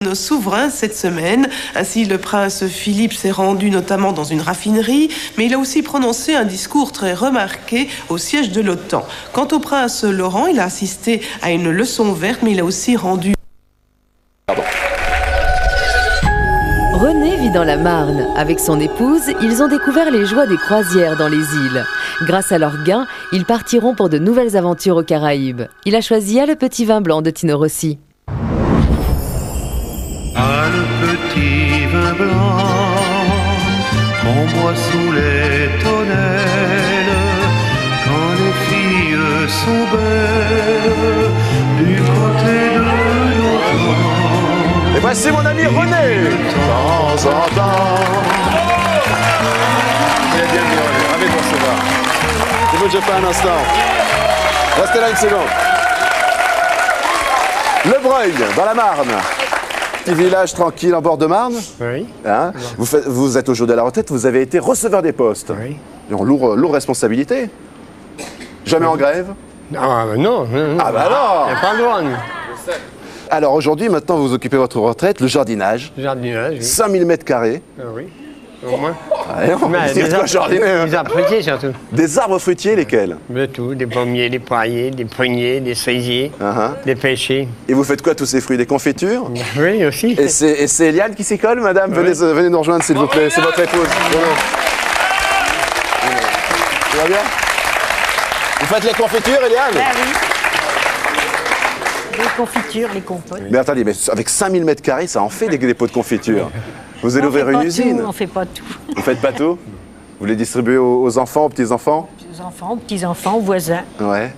nos souverains cette semaine. Ainsi, le prince Philippe s'est rendu notamment dans une raffinerie, mais il a aussi prononcé un discours très remarqué au siège de l'OTAN. Quant au prince Laurent, il a assisté à une leçon verte, mais il a aussi rendu... René vit dans la Marne. Avec son épouse, ils ont découvert les joies des croisières dans les îles. Grâce à leurs gains, ils partiront pour de nouvelles aventures aux Caraïbes. Il a choisi le petit vin blanc de Tino Rossi. Le petit vin blanc qu'on boit sous les tonnelles quand les filles sont belles du côté de l'automne. Et voici mon ami René. De temps en temps. Bienvenue René, ravi de vous recevoir. Ne bougez pas un instant. Restez là une seconde. Le Breuil, dans la Marne. Petit village tranquille en bord de Marne. Oui. Hein, vous êtes aujourd'hui à la retraite, vous avez été receveur des postes. Oui. Lourde responsabilité. Jamais en grève. Ah bah non. Ah bah non. Il n'y a pas le droit, nous. Alors aujourd'hui, maintenant, vous occupez votre retraite, le jardinage. Jardinage, oui. 5000 mètres carrés. Ah oui, au moins. Ah, non, Mais c'est quoi, jardiner, des arbres fruitiers, surtout. Des arbres fruitiers, lesquels? De tout, des pommiers, des poiriers, des pruniers, des cerisiers, des pêchers. Et vous faites quoi, tous ces fruits? Des confitures? Oui, aussi. Et c'est Eliane qui s'y colle, madame? Oui. Venez nous rejoindre, s'il vous plaît. C'est votre épouse. Tout va bien? Vous faites les confitures, Eliane? Ah oui. Les confitures, les compotes. Mais attendez, mais avec 5000 mètres carrés, ça en fait des pots de confiture. Vous allez ouvrir une usine. On fait pas tout. Vous faites pas tout? Vous les distribuez aux enfants, aux petits-enfants? Aux enfants, aux petits-enfants, aux voisins. Ouais.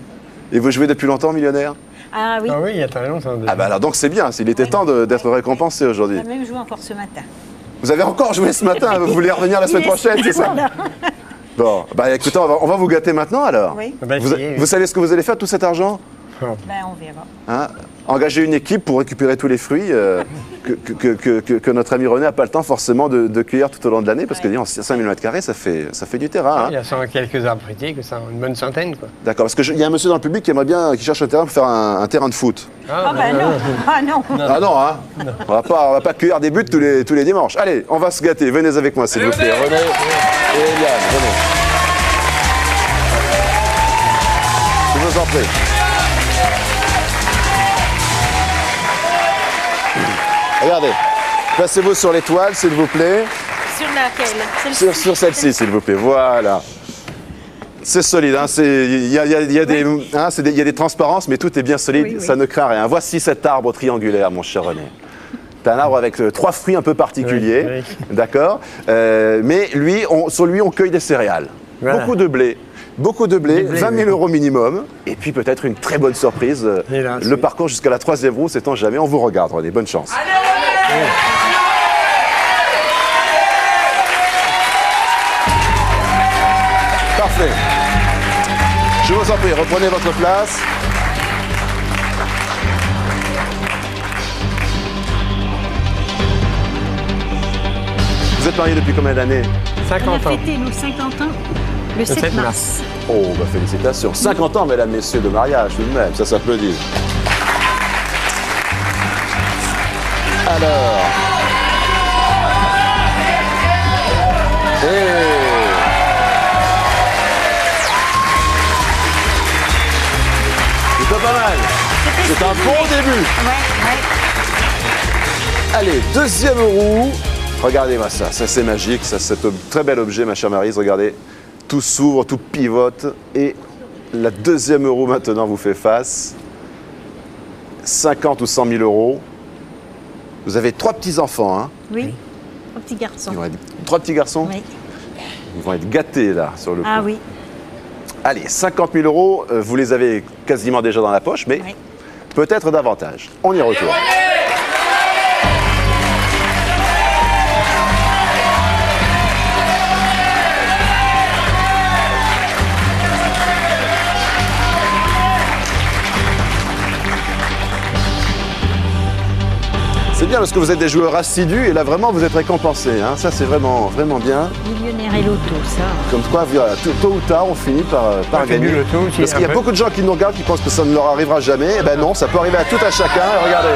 Et vous jouez depuis longtemps, millionnaire? Ah oui. Ah oui, il y a très longtemps. Ah bah alors donc c'est bien, il était temps d'être récompensé aujourd'hui. On a même joué encore ce matin. Vous avez encore joué ce matin, vous voulez revenir la semaine prochaine, c'est ça? Voilà. Bon, bah écoutez, on va vous gâter maintenant alors. Oui. Vous savez ce que vous allez faire de tout cet argent? Ben, on verra. Hein? Engager une équipe pour récupérer tous les fruits que notre ami René n'a pas le temps forcément de cueillir tout au long de l'année, parce que 5000 m², ça fait du terrain. Hein? Il y a 100 quelques arbres fruitiers, que ça, une bonne centaine, quoi. D'accord, parce qu'il y a un monsieur dans le public qui aimerait bien, qui cherche un terrain pour faire un terrain de foot. Ah ben non. Ah non. Ah non, hein? On va pas cueillir des buts tous les dimanches. Allez, on va se gâter. Venez avec moi, s'il vous plaît. René et Eliane, venez. Je vous en prie. Regardez, placez-vous sur l'étoile, s'il vous plaît. Sur laquelle? Sur celle-ci, s'il vous plaît. Voilà. C'est solide. Hein, il y a des transparences, mais tout est bien solide. Oui, oui. Ça ne craint rien. Voici cet arbre triangulaire, mon cher René. C'est un arbre avec 3 fruits un peu particuliers. Oui, oui. D'accord. Mais sur lui, on cueille des céréales. Voilà. Beaucoup de blé. Beaucoup de blé, Du blé, 20 000 oui. € minimum, et puis peut-être une très bonne surprise. Hélas, le oui. parcours jusqu'à la 3e roue, sait-on jamais. On vous regarde, René. Bonne chance. Parfait. Je vous en prie, reprenez votre place. Vous êtes mariés depuis combien d'années? 50 On a ans. fêté nos 50 ans le 7 mars. Oh, bah félicitations. 50 ans, mesdames, messieurs, de mariage, tout de même. Ça s'applaudit. Alors. C'est pas mal. C'est un bon début. Ouais. Allez, 2e roue. Regardez-moi ça, c'est magique, ça, c'est un très bel objet, ma chère Maryse, regardez. Tout s'ouvre, tout pivote, et la 2e roue maintenant vous fait face. 50 ou 100 000 €. Vous avez 3 petits-enfants, hein? Oui. Un petit garçon. 3 petits garçons? Oui. Ils vont être gâtés, là, sur le coup. Ah oui. Allez, 50 000 €, vous les avez quasiment déjà dans la poche, mais Oui. peut-être davantage. On y retourne. C'est bien parce que vous êtes des joueurs assidus et là vraiment vous êtes récompensés. Hein. Ça c'est vraiment, vraiment bien. Millionnaire et loto, ça. Comme quoi, voilà, tôt ou tard, on finit par fait gagner. du loto aussi, Parce qu'il y a un peu. beaucoup de gens qui nous regardent qui pensent que ça ne leur arrivera jamais. Eh ben non, ça peut arriver à tout à chacun. Regardez,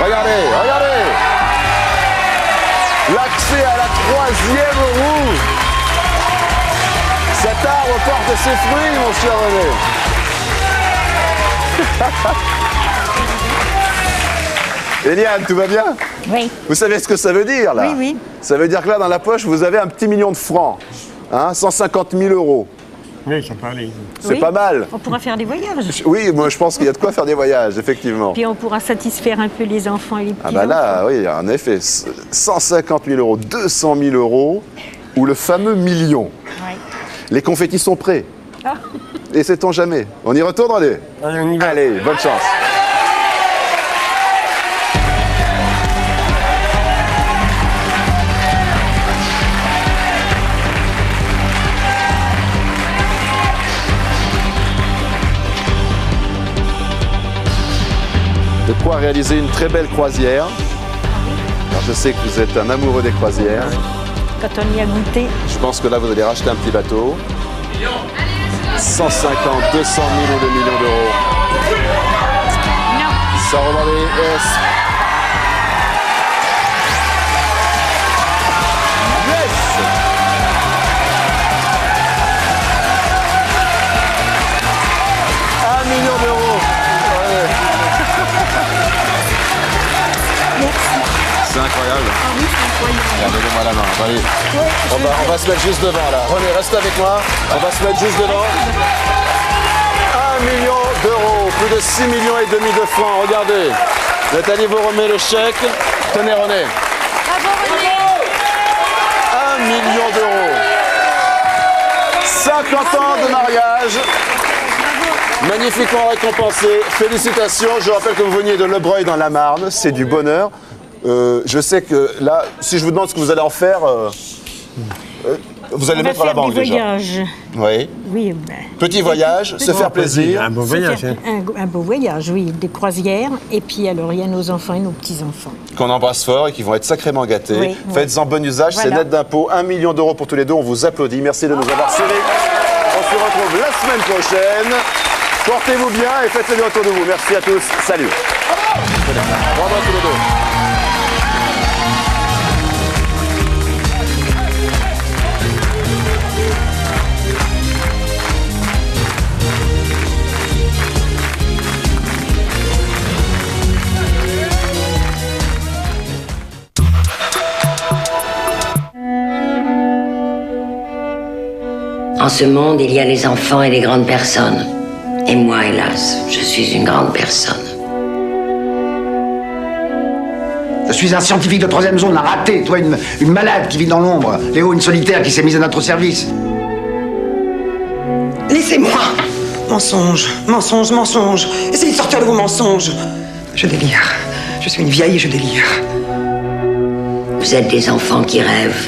regardez, regardez. L'accès à la 3e roue. Cet arbre porte ses fruits, mon cher René. Eliane, tout va bien? Oui. Vous savez ce que ça veut dire, là? Oui, oui. Ça veut dire que là, dans la poche, vous avez un petit million de francs. Hein, 150 000 euros. Oui, ça peut aller. C'est Oui. pas mal. On pourra faire des voyages. Oui, moi, je pense qu'il y a de quoi faire des voyages, effectivement. Puis on pourra satisfaire un peu les enfants et les petits. Ah bah là, oui, en effet, 150 000 euros, 200 000 euros, ou le fameux million. Ouais. Les confettis sont prêts. Ah. Et sait-on jamais. On y retourne, allez? Allez, on y va. Allez, bonne chance. De quoi réaliser une très belle croisière. Alors je sais que vous êtes un amoureux des croisières. Quand on y a goûté. Je pense que là vous allez racheter un petit bateau. 150, 200 000 ou 2 millions d'euros. Non. Ça remonte. Yes. Yes. 1 million d'euros. Ouais. C'est incroyable. Regardez-moi la main. Voyez. On va se mettre juste devant là. René, reste avec moi. On va se mettre juste devant. 1 million d'euros. Plus de 6 millions et demi de francs. Regardez. Nathalie vous remet le chèque. Tenez René. 1 million d'euros. 50 ans de mariage. Magnifiquement récompensé. Félicitations. Je rappelle que vous veniez de Le Breuil dans la Marne. C'est du bonheur. Je sais que là, si je vous demande ce que vous allez en faire, vous allez mettre à la banque déjà. Voyages. Oui. Oui. Petit voyage, se faire plaisir. Un beau voyage. hein. Un beau voyage, oui. Des croisières. Et puis alors, il y a nos enfants et nos petits-enfants. Qu'on embrasse fort et qui vont être sacrément gâtés. Oui, Faites-en bon usage, c'est Voilà. net d'impôts. 1 million d'euros pour tous les deux. On vous applaudit. Merci de nous avoir suivis. On se retrouve la semaine prochaine. Portez-vous bien et faites le bien autour de vous. Merci à tous. Salut. Bravo à tous les deux. En ce monde, il y a les enfants et les grandes personnes. Et moi, hélas, je suis une grande personne. Je suis un scientifique de 3e zone, un raté, toi une malade qui vit dans l'ombre. Léo, une solitaire qui s'est mise à notre service. Laissez-moi. Mensonge, mensonge, mensonge. Essayez de sortir de vos mensonges. Je délire. Je suis une vieille et je délire. Vous êtes des enfants qui rêvent,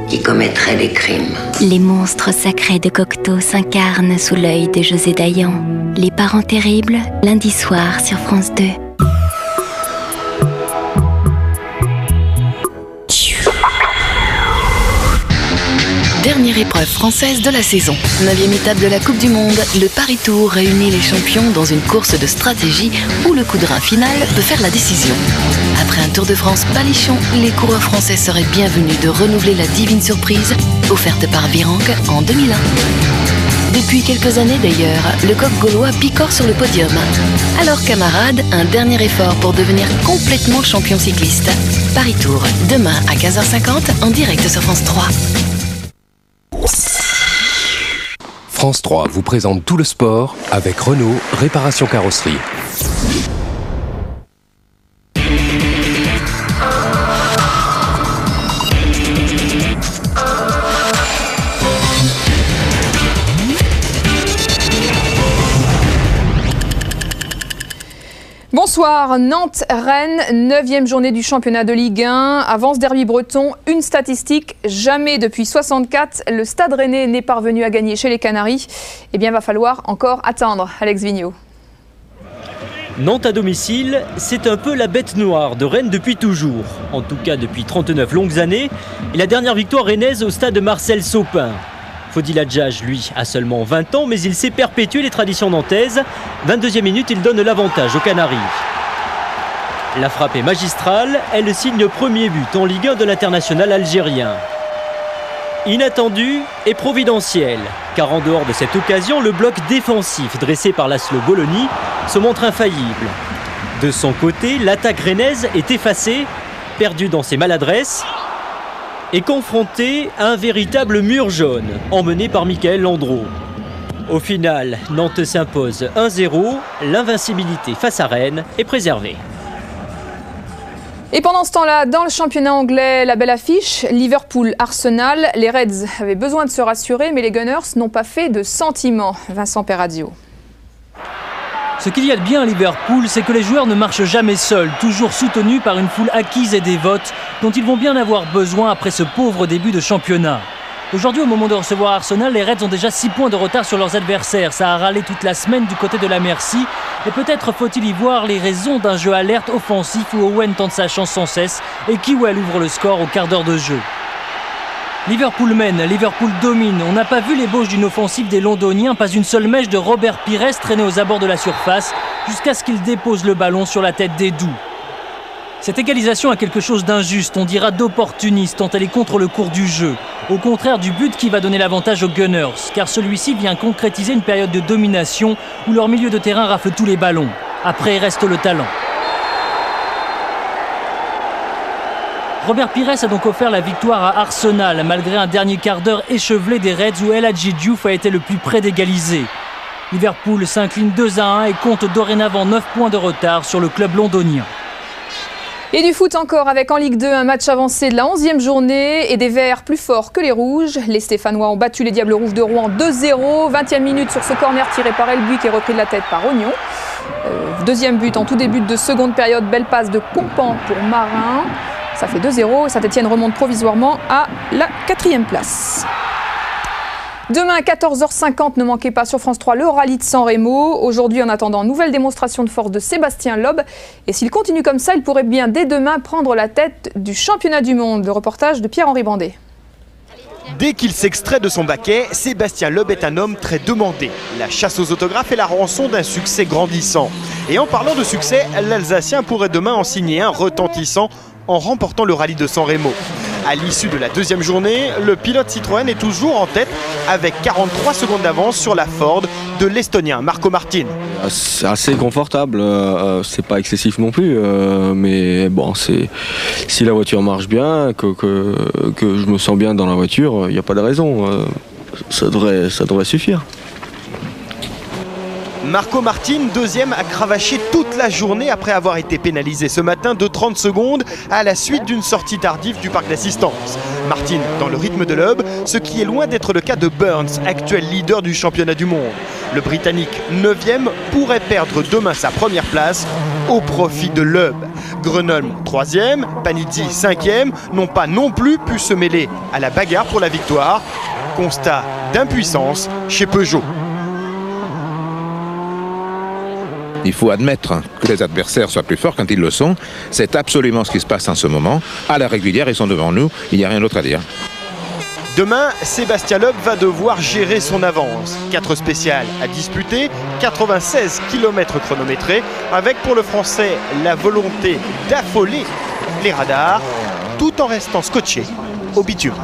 qui commettraient des crimes. Les monstres sacrés de Cocteau s'incarnent sous l'œil de José Dayan. Les parents terribles, lundi soir sur France 2. Dernière épreuve française de la saison. 9e étape de la Coupe du Monde, le Paris Tour réunit les champions dans une course de stratégie où le coup de rein final peut faire la décision. Après un Tour de France palichon, les coureurs français seraient bienvenus de renouveler la divine surprise offerte par Virenque en 2001. Depuis quelques années d'ailleurs, le coq gaulois picore sur le podium. Alors camarades, un dernier effort pour devenir complètement champion cycliste. Paris Tour, demain à 15h50 en direct sur France 3. France 3 vous présente tout le sport avec Renault Réparation Carrosserie. Bonsoir, Nantes-Rennes, 9e journée du championnat de Ligue 1. Avance derby breton, une statistique, jamais depuis 64, le Stade Rennais n'est parvenu à gagner chez les Canaries. Eh bien, va falloir encore attendre. Alex Vigneault. Nantes à domicile, c'est un peu la bête noire de Rennes depuis toujours. En tout cas depuis 39 longues années. Et la dernière victoire rennaise au stade Marcel Saupin. Fodil Hadjadj, lui, a seulement 20 ans, mais il sait perpétuer les traditions nantaises. 22e minute, il donne l'avantage aux Canaries. La frappe est magistrale, elle signe le premier but en Ligue 1 de l'international algérien. Inattendu et providentiel, car en dehors de cette occasion, le bloc défensif dressé par l'Aslo Bologna se montre infaillible. De son côté, l'attaque rennaise est effacée, perdue dans ses maladresses et confrontée à un véritable mur jaune, emmené par Michael Landreau. Au final, Nantes s'impose 1-0, l'invincibilité face à Rennes est préservée. Et pendant ce temps-là, dans le championnat anglais, la belle affiche, Liverpool-Arsenal. Les Reds avaient besoin de se rassurer, mais les Gunners n'ont pas fait de sentiment. Vincent Perrazio. Ce qu'il y a de bien à Liverpool, c'est que les joueurs ne marchent jamais seuls, toujours soutenus par une foule acquise et dévote, dont ils vont bien avoir besoin après ce pauvre début de championnat. Aujourd'hui, au moment de recevoir Arsenal, les Reds ont déjà 6 points de retard sur leurs adversaires. Ça a râlé toute la semaine du côté de la Merci. Et peut-être faut-il y voir les raisons d'un jeu alerte offensif où Owen tente sa chance sans cesse et Kiwell ouvre le score au quart d'heure de jeu. Liverpool mène, Liverpool domine. On n'a pas vu l'ébauche d'une offensive des Londoniens, pas une seule mèche de Robert Pires traînée aux abords de la surface jusqu'à ce qu'il dépose le ballon sur la tête d'Edu. Cette égalisation a quelque chose d'injuste, on dira d'opportuniste, tant elle est contre le cours du jeu. Au contraire du but qui va donner l'avantage aux Gunners, car celui-ci vient concrétiser une période de domination où leur milieu de terrain rafle tous les ballons. Après, il reste le talent. Robert Pires a donc offert la victoire à Arsenal, malgré un dernier quart d'heure échevelé des Reds où El Hadji Diouf a été le plus près d'égaliser. Liverpool s'incline 2-1 et compte dorénavant 9 points de retard sur le club londonien. Et du foot encore avec en Ligue 2 un match avancé de la 11e journée et des Verts plus forts que les Rouges. Les Stéphanois ont battu les Diables Rouges de Rouen 2-0. 20e minute sur ce corner tiré par Elbuy qui est repris de la tête par Ognon. Deuxième but en tout début de seconde période. Belle passe de Compan pour Marin. Ça fait 2-0 et Saint-Etienne remonte provisoirement à la 4e place. Demain à 14h50, ne manquez pas sur France 3 le rallye de San Remo. Aujourd'hui, en attendant, nouvelle démonstration de force de Sébastien Loeb. Et s'il continue comme ça, il pourrait bien dès demain prendre la tête du championnat du monde. Le reportage de Pierre-Henri Bandet. Dès qu'il s'extrait de son baquet, Sébastien Loeb est un homme très demandé. La chasse aux autographes est la rançon d'un succès grandissant. Et en parlant de succès, l'Alsacien pourrait demain en signer un retentissant en remportant le rallye de San Remo. À l'issue de la deuxième journée, le pilote Citroën est toujours en tête avec 43 secondes d'avance sur la Ford de l'Estonien Marco Martin. C'est assez confortable, c'est pas excessif non plus, mais bon, si la voiture marche bien, que je me sens bien dans la voiture, il n'y a pas de raison, ça devrait suffire. Marco Martin, deuxième, a cravaché toute la journée après avoir été pénalisé ce matin de 30 secondes à la suite d'une sortie tardive du parc d'assistance. Martin dans le rythme de Loeb, ce qui est loin d'être le cas de Burns, actuel leader du championnat du monde. Le Britannique, 9e, pourrait perdre demain sa première place au profit de Loeb. Grenoble, 3e, Panizzi, 5e, n'ont pas non plus pu se mêler à la bagarre pour la victoire. Constat d'impuissance chez Peugeot. Il faut admettre que les adversaires soient plus forts quand ils le sont. C'est absolument ce qui se passe en ce moment. À la régulière, ils sont devant nous. Il n'y a rien d'autre à dire. Demain, Sébastien Loeb va devoir gérer son avance. 4 spéciales à disputer, 96 km chronométrés, avec pour le Français la volonté d'affoler les radars, tout en restant scotché au bitume.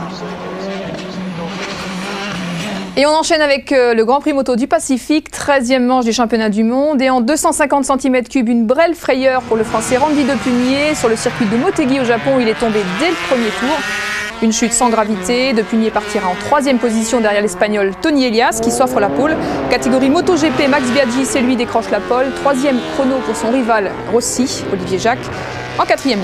Et on enchaîne avec le Grand Prix moto du Pacifique, 13e manche du championnat du monde. Et en 250 cm3, une brêle frayeur pour le Français Randy Depugnier sur le circuit de Motegi au Japon. Il est tombé dès le premier tour. Une chute sans gravité. Depugnier partira en 3e position derrière l'Espagnol Tony Elias qui s'offre la pole. Catégorie MotoGP, Max Biaggi, c'est lui, décroche la pole. 3e chrono pour son rival Rossi, Olivier Jacques, en 4e ligne.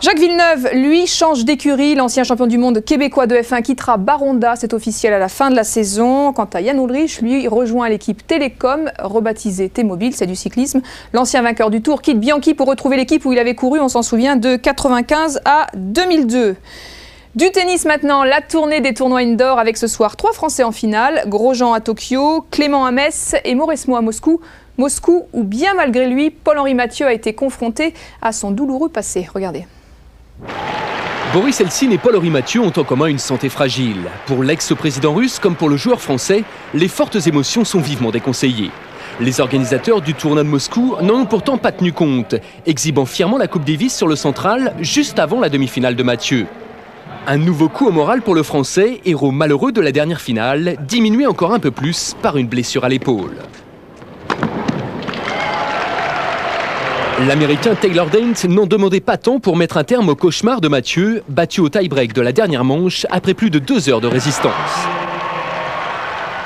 Jacques Villeneuve, lui, change d'écurie. L'ancien champion du monde québécois de F1 quittera Baronda, c'est officiel à la fin de la saison. Quant à Yann Ulrich, lui, rejoint l'équipe Télécom, rebaptisée T-Mobile, c'est du cyclisme. L'ancien vainqueur du Tour quitte Bianchi pour retrouver l'équipe où il avait couru, on s'en souvient, de 1995 à 2002. Du tennis maintenant, la tournée des tournois indoor avec ce soir 3 Français en finale. Grosjean à Tokyo, Clément à Metz et Mauresmo à Moscou. Moscou où, bien malgré lui, Paul-Henri Mathieu a été confronté à son douloureux passé. Regardez. Boris Eltsine et Paul-Henri Mathieu ont en commun une santé fragile. Pour l'ex-président russe comme pour le joueur français, les fortes émotions sont vivement déconseillées. Les organisateurs du tournoi de Moscou n'en ont pourtant pas tenu compte, exhibant fièrement la Coupe Davis sur le central juste avant la demi-finale de Mathieu. Un nouveau coup au moral pour le Français, héros malheureux de la dernière finale, diminué encore un peu plus par une blessure à l'épaule. L'Américain Taylor Daynes n'en demandait pas tant pour mettre un terme au cauchemar de Mathieu, battu au tie-break de la dernière manche après plus de 2 heures de résistance.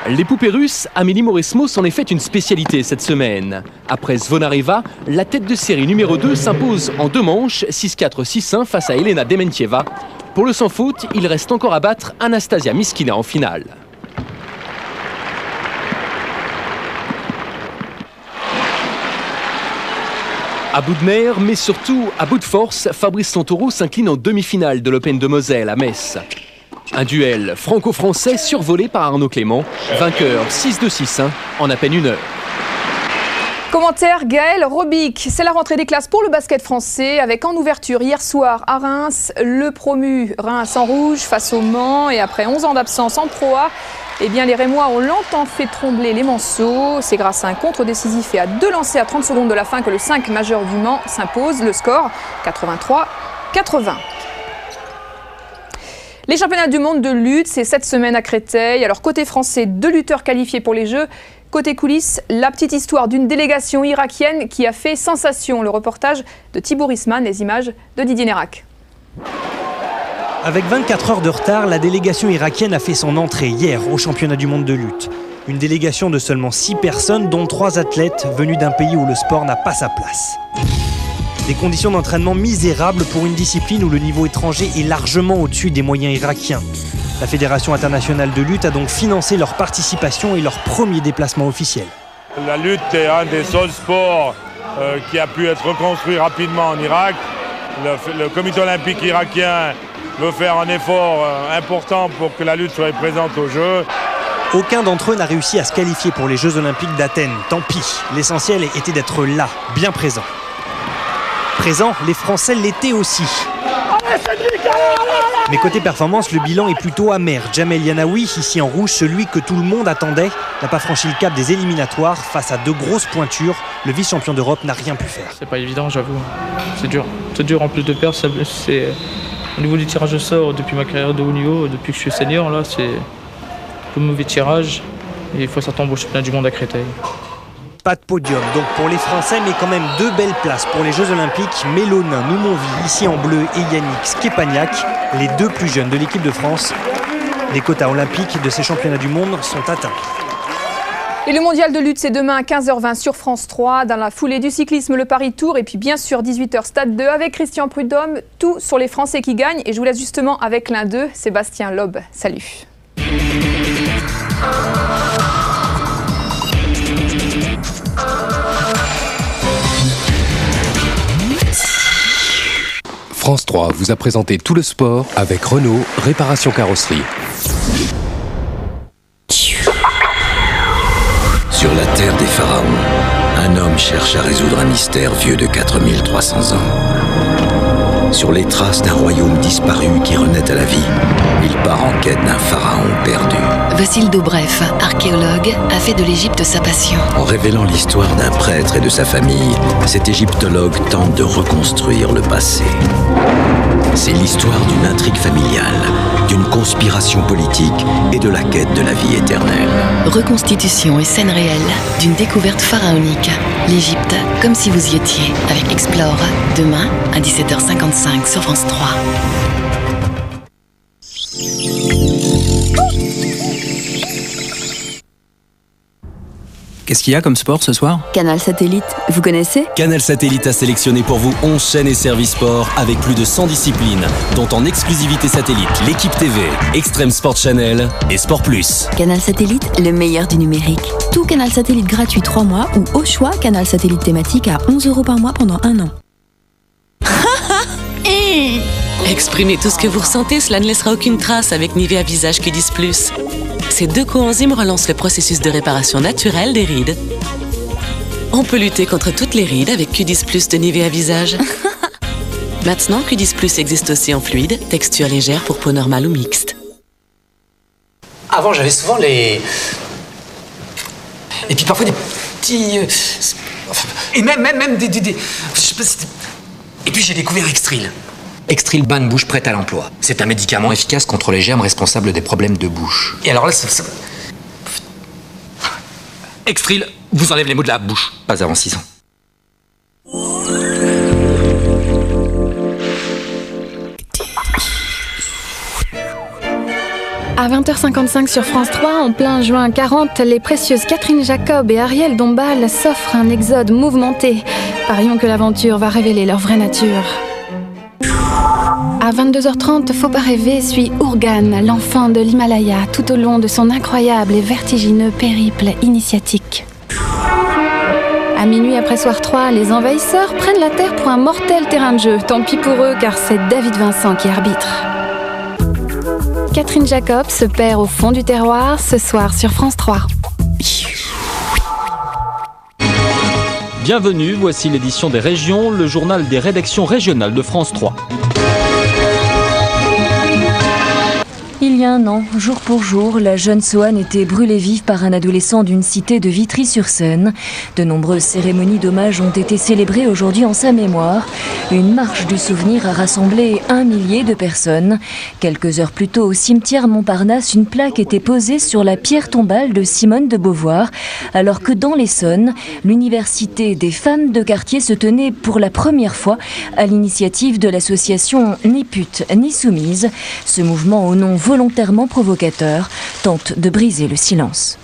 Les poupées russes, Amélie Mauresmo s'en est fait une spécialité cette semaine. Après Zvonareva, la tête de série numéro 2 s'impose en 2 manches, 6-4, 6-1 face à Elena Dementieva. Pour le sans faute, il reste encore à battre Anastasia Miskina en finale. À bout de nerfs, mais surtout à bout de force, Fabrice Santoro s'incline en demi-finale de l'Open de Moselle à Metz. Un duel franco-français survolé par Arnaud Clément, vainqueur 6-2, 6-1 en à peine 1 heure. Commentaire Gaël Robic. C'est la rentrée des classes pour le basket français avec en ouverture hier soir à Reims, le promu Reims en rouge face au Mans et après 11 ans d'absence en Pro A, eh bien les Rémois ont longtemps fait trembler les Manceaux. C'est grâce à un contre-décisif et à 2 lancers à 30 secondes de la fin que le 5 majeur du Mans s'impose. Le score 83-80. Les championnats du monde de lutte, c'est cette semaine à Créteil. Alors côté français, 2 lutteurs qualifiés pour les Jeux. Côté coulisses, la petite histoire d'une délégation irakienne qui a fait sensation. Le reportage de Thibaut Risman, les images de Didier Nérac. Avec 24 heures de retard, la délégation irakienne a fait son entrée hier au championnat du monde de lutte. Une délégation de seulement 6 personnes, dont 3 athlètes venus d'un pays où le sport n'a pas sa place. Des conditions d'entraînement misérables pour une discipline où le niveau étranger est largement au-dessus des moyens irakiens. La Fédération internationale de lutte a donc financé leur participation et leur premier déplacement officiel. La lutte est un des seuls sports qui a pu être reconstruit rapidement en Irak. Le comité olympique irakien veut faire un effort important pour que la lutte soit présente aux Jeux. Aucun d'entre eux n'a réussi à se qualifier pour les Jeux olympiques d'Athènes. Tant pis, l'essentiel était d'être là, bien présent. Présent, les Français l'étaient aussi. Mais côté performance, le bilan est plutôt amer. Jamel Yanaoui, ici en rouge, celui que tout le monde attendait, n'a pas franchi le cap des éliminatoires. Face à 2 grosses pointures, le vice-champion d'Europe n'a rien pu faire. C'est pas évident, j'avoue. C'est dur. C'est dur en plus de perdre. C'est... Au niveau du tirage au sort, depuis ma carrière de haut niveau, depuis que je suis senior, là, c'est un peu mauvais tirage. Et il faut s'attendre au championnat du monde à Créteil. Pas de podium donc pour les Français, mais quand même 2 belles places pour les Jeux Olympiques. Mélonin, Noumonville, ici en bleu, et Yannick Skepagnac, les 2 plus jeunes de l'équipe de France. Les quotas olympiques de ces championnats du monde sont atteints. Et le mondial de lutte, c'est demain à 15h20 sur France 3. Dans la foulée du cyclisme, le Paris Tour. Et puis bien sûr, 18h Stade 2 avec Christian Prudhomme. Tout sur les Français qui gagnent. Et je vous laisse justement avec l'un d'eux, Sébastien Loeb. Salut. France 3 vous a présenté tout le sport avec Renault Réparation Carrosserie. Sur la terre des pharaons, un homme cherche à résoudre un mystère vieux de 4300 ans. Sur les traces d'un royaume disparu qui renaît à la vie, il part en quête d'un pharaon perdu. Vassil Dobrev, archéologue, a fait de l'Égypte sa passion. En révélant l'histoire d'un prêtre et de sa famille, cet égyptologue tente de reconstruire le passé. C'est l'histoire d'une intrigue familiale, d'une conspiration politique et de la quête de la vie éternelle. Reconstitution et scène réelle d'une découverte pharaonique. L'Égypte, comme si vous y étiez, avec Explore, demain à 17h55 sur France 3. Qu'est-ce qu'il y a comme sport ce soir? Canal Satellite, vous connaissez? Canal Satellite a sélectionné pour vous 11 chaînes et services sport avec plus de 100 disciplines, dont en exclusivité satellite, l'équipe TV, Extreme Sport Channel et Sport Plus. Canal Satellite, le meilleur du numérique. Tout Canal Satellite gratuit 3 mois ou au choix Canal Satellite thématique à 11 € par mois pendant 1 an. Exprimez tout ce que vous ressentez, cela ne laissera aucune trace avec Nivea Visage Q10+. Ces 2 coenzymes relancent le processus de réparation naturelle des rides. On peut lutter contre toutes les rides avec Q10+ de Nivea Visage. Maintenant, Q10+ existe aussi en fluide, texture légère pour peau normale ou mixte. Avant, j'avais souvent les... Et puis parfois petits... et même des... je sais pas, et puis j'ai découvert Extril. Extril bain de bouche prêt à l'emploi. C'est un médicament efficace contre les germes responsables des problèmes de bouche. Et alors là, Extril vous enlève les maux de la bouche. Pas avant 6 ans. À 20h55 sur France 3, en plein juin 40, les précieuses Catherine Jacob et Ariel Dombal s'offrent un exode mouvementé. Parions que l'aventure va révéler leur vraie nature. À 22h30, Faut pas rêver suit Urgan, l'enfant de l'Himalaya, tout au long de son incroyable et vertigineux périple initiatique. À minuit après soir 3, les envahisseurs prennent la Terre pour un mortel terrain de jeu. Tant pis pour eux, car c'est David Vincent qui arbitre. Catherine Jacob se perd au fond du terroir ce soir sur France 3. Bienvenue, voici l'édition des régions, le journal des rédactions régionales de France 3. Il y a un an, jour pour jour, la jeune Soane était brûlée vive par un adolescent d'une cité de Vitry-sur-Seine. De nombreuses cérémonies d'hommage ont été célébrées aujourd'hui en sa mémoire. Une marche du souvenir a rassemblé 1 millier de personnes. Quelques heures plus tôt, au cimetière Montparnasse, une plaque était posée sur la pierre tombale de Simone de Beauvoir, alors que dans l'Essonne, l'université des femmes de quartier se tenait pour la première fois à l'initiative de l'association Ni pute ni soumise. Ce mouvement au nom volontairement provocateur, tente de briser le silence.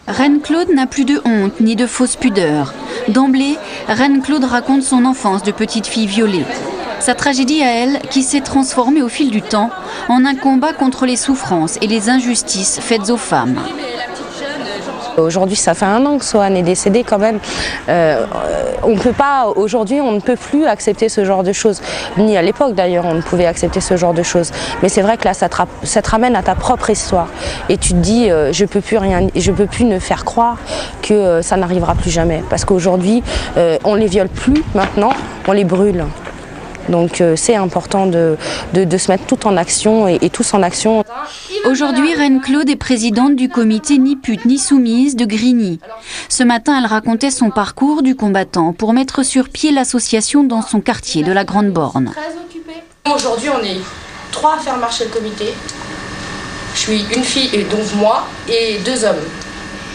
Reine Claude n'a plus de honte ni de fausse pudeur. D'emblée, Reine Claude raconte son enfance de petite fille violée. Sa tragédie à elle, qui s'est transformée au fil du temps en un combat contre les souffrances et les injustices faites aux femmes. Aujourd'hui, ça fait 1 an que Soane est décédée quand même. Aujourd'hui, on ne peut plus accepter ce genre de choses. Ni à l'époque d'ailleurs, on ne pouvait accepter ce genre de choses. Mais c'est vrai que là, ça te ramène à ta propre histoire. Et tu te dis, je peux plus ne faire croire que ça n'arrivera plus jamais. Parce qu'aujourd'hui, on les viole plus maintenant, on les brûle. Donc c'est important de se mettre tout en action et tous en action. Aujourd'hui, Reine Claude est présidente du comité Ni pute ni soumise de Grigny. Ce matin, elle racontait son parcours du combattant pour mettre sur pied l'association dans son quartier de la Grande Borne. Aujourd'hui, on est 3 à faire marcher le comité. Je suis une fille, et donc moi, et 2 hommes.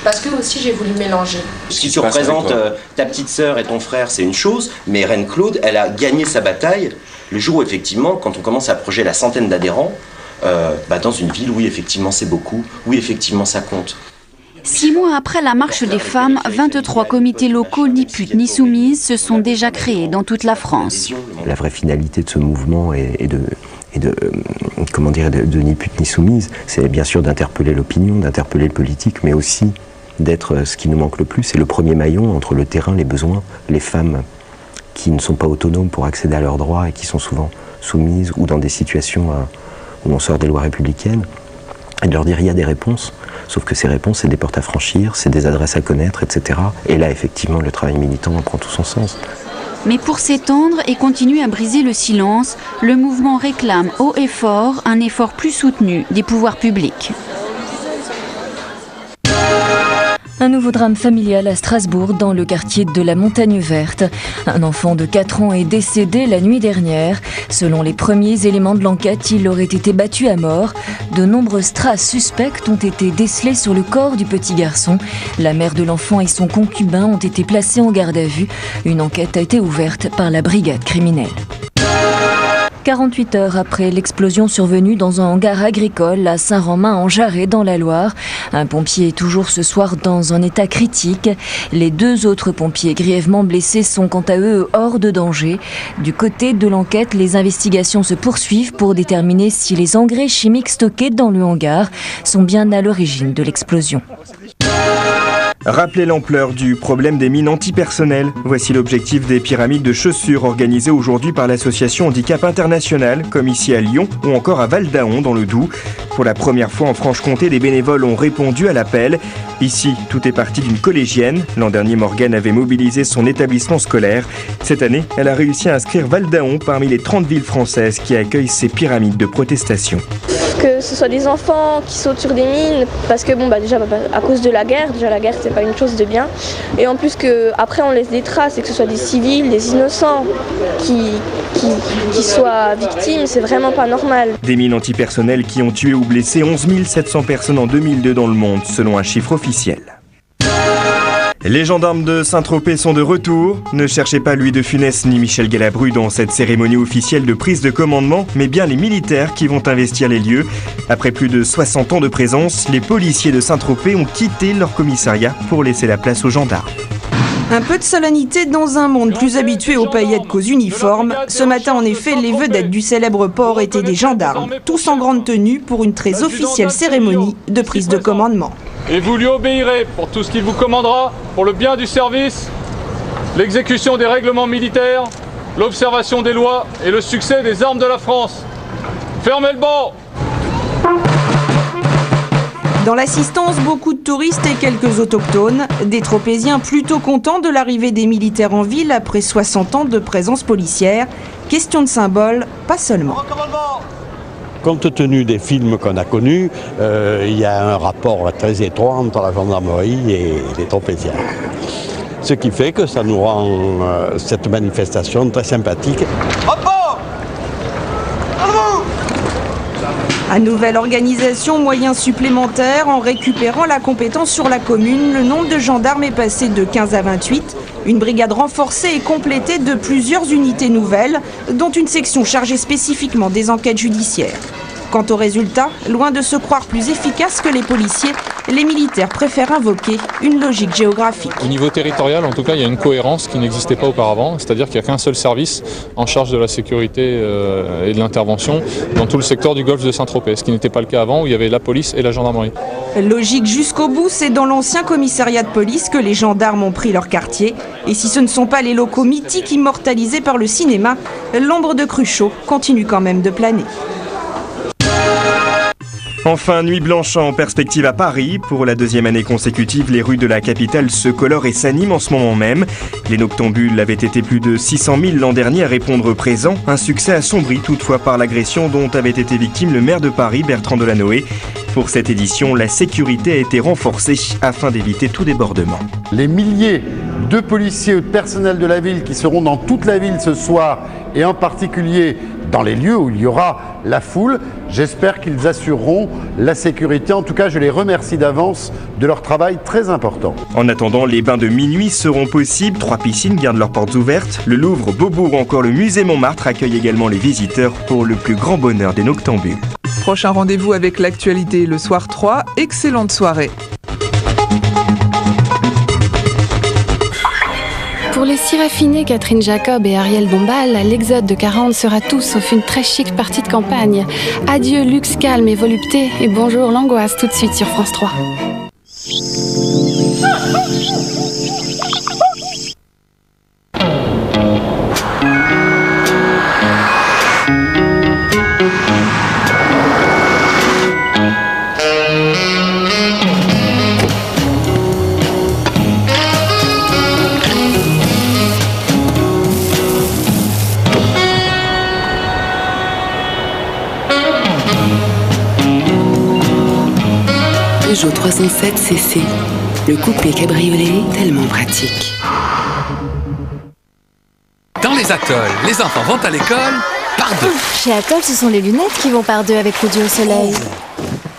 Parce que aussi j'ai voulu mélanger. Si tu représentes ta petite sœur et ton frère, c'est une chose, mais Reine Claude, elle a gagné sa bataille le jour où effectivement, quand on commence à approcher la centaine d'adhérents, dans une ville, oui effectivement c'est beaucoup, oui effectivement ça compte. 6 mois après la marche des femmes, 23 comités locaux Ni pute ni soumise se sont déjà créés dans toute la France. La vraie finalité de ce mouvement est de Ni pute ni soumise, c'est bien sûr d'interpeller l'opinion, d'interpeller le politique, mais aussi d'être ce qui nous manque le plus, c'est le premier maillon entre le terrain, les besoins, les femmes qui ne sont pas autonomes pour accéder à leurs droits et qui sont souvent soumises ou dans des situations où on sort des lois républicaines, et de leur dire il y a des réponses, sauf que ces réponses, c'est des portes à franchir, c'est des adresses à connaître, etc. Et là, effectivement, le travail militant prend tout son sens. Mais pour s'étendre et continuer à briser le silence, le mouvement réclame haut et fort un effort plus soutenu des pouvoirs publics. Un nouveau drame familial à Strasbourg, dans le quartier de la Montagne Verte. Un enfant de 4 ans est décédé la nuit dernière. Selon les premiers éléments de l'enquête, il aurait été battu à mort. De nombreuses traces suspectes ont été décelées sur le corps du petit garçon. La mère de l'enfant et son concubin ont été placés en garde à vue. Une enquête a été ouverte par la brigade criminelle. 48 heures après l'explosion survenue dans un hangar agricole à Saint-Romain en Jarret dans la Loire. Un pompier est toujours ce soir dans un état critique. Les 2 autres pompiers grièvement blessés sont quant à eux hors de danger. Du côté de l'enquête, les investigations se poursuivent pour déterminer si les engrais chimiques stockés dans le hangar sont bien à l'origine de l'explosion. Rappelez l'ampleur du problème des mines antipersonnelles. Voici l'objectif des pyramides de chaussures organisées aujourd'hui par l'association Handicap International, comme ici à Lyon ou encore à Val-d'Aon dans le Doubs. Pour la première fois en Franche-Comté, des bénévoles ont répondu à l'appel. Ici, tout est parti d'une collégienne. L'an dernier, Morgane avait mobilisé son établissement scolaire. Cette année, elle a réussi à inscrire Val-d'Aon parmi les 30 villes françaises qui accueillent ces pyramides de protestation. Que ce soit des enfants qui sautent sur des mines, parce que déjà à cause de la guerre c'est pas une chose de bien. Et en plus qu'après on laisse des traces et que ce soit des civils, des innocents qui soient victimes, c'est vraiment pas normal. Des mines antipersonnelles qui ont tué ou blessé 11 700 personnes en 2002 dans le monde, selon un chiffre officiel. Les gendarmes de Saint-Tropez sont de retour. Ne cherchez pas Louis de Funès ni Michel Galabru dans cette cérémonie officielle de prise de commandement, mais bien les militaires qui vont investir les lieux. Après plus de 60 ans de présence, les policiers de Saint-Tropez ont quitté leur commissariat pour laisser la place aux gendarmes. Un peu de solennité dans un monde plus habitué aux paillettes qu'aux uniformes. Ce matin, en effet, les vedettes du célèbre port étaient des gendarmes, tous en grande tenue pour une très officielle cérémonie de prise de commandement. Et vous lui obéirez pour tout ce qu'il vous commandera, pour le bien du service, l'exécution des règlements militaires, l'observation des lois et le succès des armes de la France. Fermez le banc! Dans l'assistance, beaucoup de touristes et quelques autochtones, des Tropéziens plutôt contents de l'arrivée des militaires en ville après 60 ans de présence policière. Question de symbole, pas seulement. Compte tenu des films qu'on a connus, il y a un rapport très étroit entre la gendarmerie et les Tropéziens. Ce qui fait que ça nous rend cette manifestation très sympathique. À nouvelle organisation, moyens supplémentaires. En récupérant la compétence sur la commune, le nombre de gendarmes est passé de 15 à 28. Une brigade renforcée est complétée de plusieurs unités nouvelles, dont une section chargée spécifiquement des enquêtes judiciaires. Quant aux résultats, loin de se croire plus efficaces que les policiers, les militaires préfèrent invoquer une logique géographique. Au niveau territorial, en tout cas, il y a une cohérence qui n'existait pas auparavant, c'est-à-dire qu'il n'y a qu'un seul service en charge de la sécurité et de l'intervention dans tout le secteur du golfe de Saint-Tropez, ce qui n'était pas le cas avant où il y avait la police et la gendarmerie. Logique jusqu'au bout, c'est dans l'ancien commissariat de police que les gendarmes ont pris leur quartier. Et si ce ne sont pas les locaux mythiques immortalisés par le cinéma, l'ombre de Cruchot continue quand même de planer. Enfin, nuit blanche en perspective à Paris. Pour la deuxième année consécutive, les rues de la capitale se colorent et s'animent en ce moment même. Les noctambules avaient été plus de 600 000 l'an dernier à répondre présent. Un succès assombri toutefois par l'agression dont avait été victime le maire de Paris, Bertrand Delanoë. Pour cette édition, la sécurité a été renforcée afin d'éviter tout débordement. Les milliers de policiers ou de personnel de la ville qui seront dans toute la ville ce soir et en particulier dans les lieux où il y aura la foule, j'espère qu'ils assureront la sécurité. En tout cas, je les remercie d'avance de leur travail très important. En attendant, les bains de minuit seront possibles. 3 piscines gardent leurs portes ouvertes. Le Louvre, Beaubourg ou encore le musée Montmartre accueillent également les visiteurs pour le plus grand bonheur des noctambules. Prochain rendez-vous avec l'actualité le soir 3. Excellente soirée. Pour les si raffinés Catherine Jacob et Ariel Dombal, l'exode de 40 sera tout sauf une très chic partie de campagne. Adieu luxe, calme et volupté, et bonjour l'angoisse tout de suite sur France 3. Peugeot 307 CC, le coupé cabriolet tellement pratique. Dans les atolls, les enfants vont à l'école par deux. Chez Atoll, ce sont les lunettes qui vont par deux avec le duo soleil.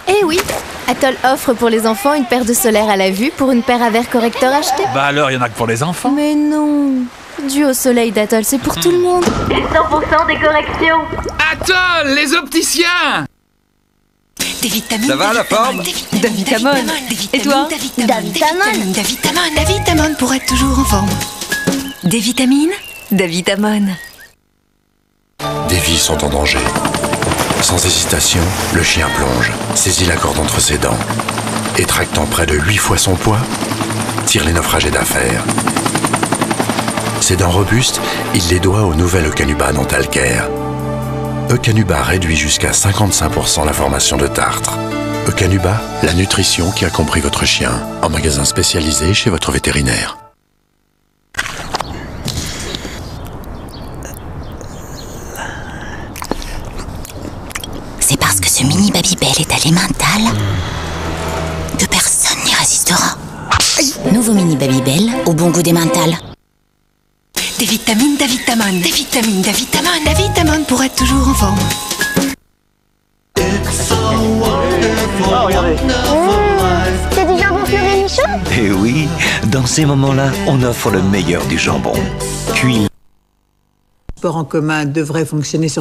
Eh oui, Atoll offre pour les enfants une paire de solaires à la vue pour une paire à verre correcteur achetée. Bah alors, il y en a que pour les enfants. Mais non, duo soleil d'Atoll, c'est pour tout le monde. Et 100% des corrections. Atoll, les opticiens. Des vitamines. Ça va la forme? Davitamone. Et toi? Davitamone. Davitamone pour être toujours en forme. Des vitamines, Davitamone. Des vies sont en danger. Sans hésitation, le chien plonge, saisit la corde entre ses dents et tractant près de 8 fois son poids, tire les naufragés d'affaires. Ses dents robustes, il les doit au nouvel Eucanuba non-talcaire. Eucanuba réduit jusqu'à 55% la formation de tartre. Eucanuba, la nutrition qui a compris votre chien. En magasin spécialisé chez votre vétérinaire. C'est parce que ce mini Babybel est alimental que personne n'y résistera. Nouveau mini Babybel au bon goût des mentales. Des vitamines d'Avitamone. Des vitamines d'Avitamone. Avitamone pour être toujours en forme. Oh, regardez. C'est du jambon Fleury Michaud? Eh oui, dans ces moments-là, on offre le meilleur du jambon. Cuit. Le sport en commun devrait fonctionner sur